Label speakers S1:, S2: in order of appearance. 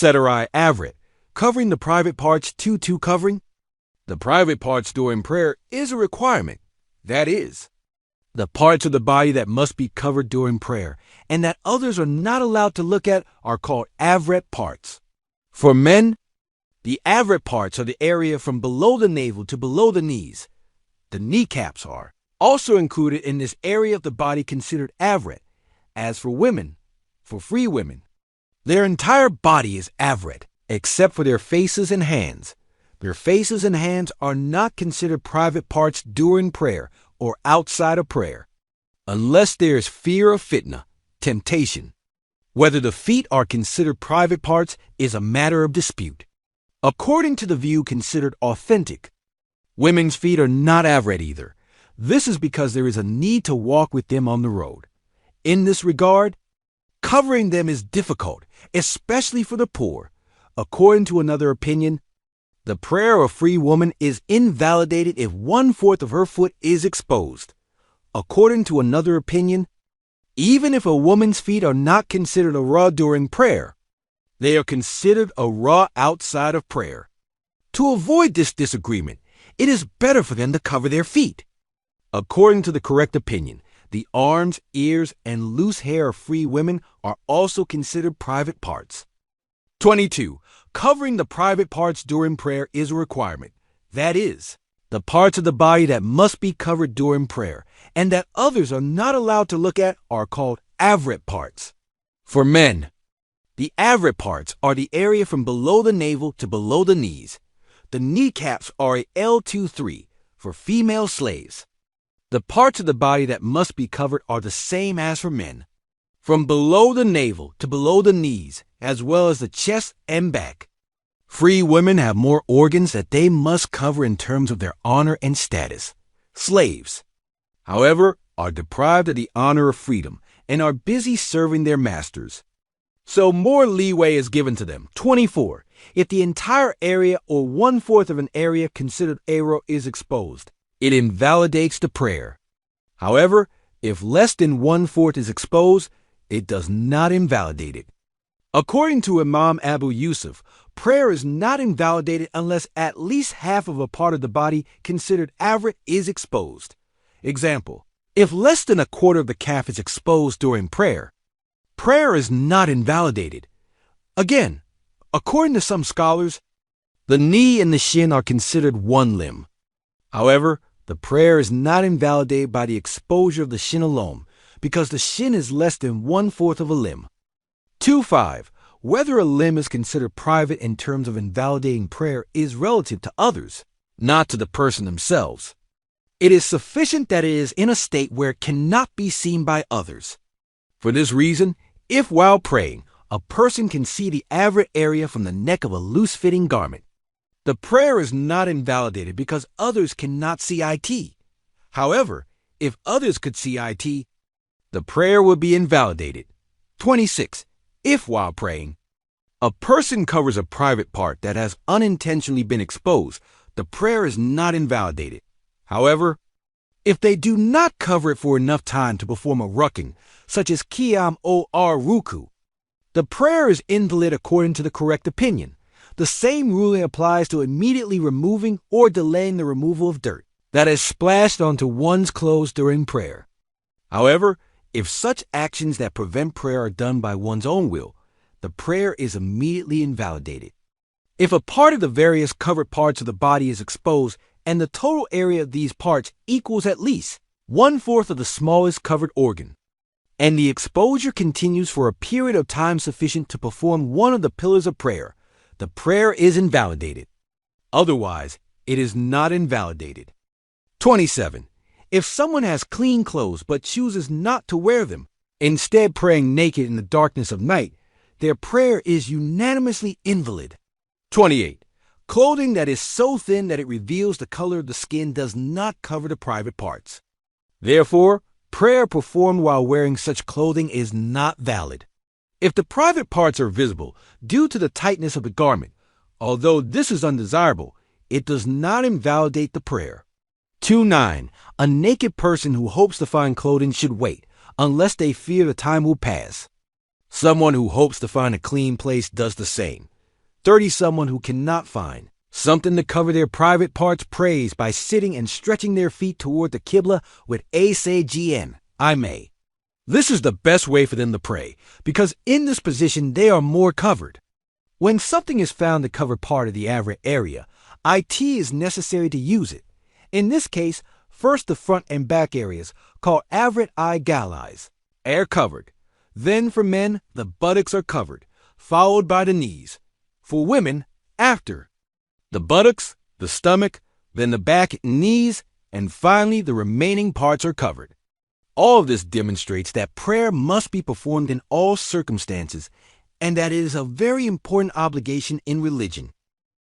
S1: Setr-I Avret, covering the private parts 2-2 covering. The private parts during prayer is a requirement. That is, the parts of the body that must be covered during prayer and that others are not allowed to look at are called AVRET parts. For men, the AVRET parts are the area from below the navel to below the knees. The kneecaps are also included in this area of the body considered AVRET. As for women, for free women, their entire body is AVRET, except for their faces and hands. Their faces and hands are not considered private parts during prayer or outside of prayer, unless there is fear of fitnah, temptation. Whether the feet are considered private parts is a matter of dispute. According to the view considered authentic, women's feet are not AVRET either. This is because there is a need to walk with them on the road. In this regard, covering them is difficult, especially for the poor. According to another opinion, the prayer of a free woman is invalidated if 1/4 of her foot is exposed. According to another opinion, even if a woman's feet are not considered awrah during prayer, they are considered awrah outside of prayer. To avoid this disagreement, it is better for them to cover their feet. According to the correct opinion, the arms, ears, and loose hair of free women are also considered private parts. 22. Covering the private parts during prayer is a requirement. That is, the parts of the body that must be covered during prayer and that others are not allowed to look at are called AVRET parts. For men, the AVRET parts are the area from below the navel to below the knees. The kneecaps are a L23 for female slaves. The parts of the body that must be covered are the same as for men, from below the navel to below the knees, as well as the chest and back. Free women have more organs that they must cover in terms of their honor and status. Slaves, however, are deprived of the honor of freedom and are busy serving their masters. So more leeway is given to them. 24. If the entire area or 1/4 of an area considered awrah is exposed, it invalidates the prayer. However, if less than 1/4 is exposed, it does not invalidate it. According to Imam Abu Yusuf, prayer is not invalidated unless at least half of a part of the body considered AVRET is exposed. Example, if less than 1/4 of the calf is exposed during prayer, prayer is not invalidated. Again, according to some scholars, the knee and the shin are considered one limb. However, the prayer is not invalidated by the exposure of the shin alone, because the shin is less than 1/4 of a limb. 25. Whether a limb is considered private in terms of invalidating prayer is relative to others, not to the person themselves. It is sufficient that it is in a state where it cannot be seen by others. For this reason, if while praying, a person can see the AVRET area from the neck of a loose-fitting garment, the prayer is not invalidated because others cannot see it. However, if others could see it, the prayer would be invalidated. 26. If while praying, a person covers a private part that has unintentionally been exposed, the prayer is not invalidated. However, if they do not cover it for enough time to perform a rucking, such as qiyam or ruku, the prayer is invalid according to the correct opinion. The same ruling applies to immediately removing or delaying the removal of dirt that is splashed onto one's clothes during prayer. However, if such actions that prevent prayer are done by one's own will, the prayer is immediately invalidated. If a part of the various covered parts of the body is exposed and the total area of these parts equals at least 1/4 of the smallest covered organ, and the exposure continues for a period of time sufficient to perform one of the pillars of prayer, the prayer is invalidated. Otherwise, it is not invalidated. 27. If someone has clean clothes but chooses not to wear them, instead praying naked in the darkness of night, their prayer is unanimously invalid. 28. Clothing that is so thin that it reveals the color of the skin does not cover the private parts. Therefore, prayer performed while wearing such clothing is not valid. If the private parts are visible due to the tightness of the garment, although this is undesirable, it does not invalidate the prayer. 29. A naked person who hopes to find clothing should wait, unless they fear the time will pass. Someone who hopes to find a clean place does the same. 30. Someone who cannot find something to cover their private parts prays by sitting and stretching their feet toward the Qibla with asagn, I may. This is the best way for them to pray, because in this position they are more covered. When something is found to cover part of the AVRET area, it is necessary to use it. In this case, first the front and back areas, called AVRET galais, are covered. Then for men, the buttocks are covered, followed by the knees. For women, after the buttocks, the stomach, then the back, knees, and finally the remaining parts are covered. All of this demonstrates that prayer must be performed in all circumstances and that it is a very important obligation in religion.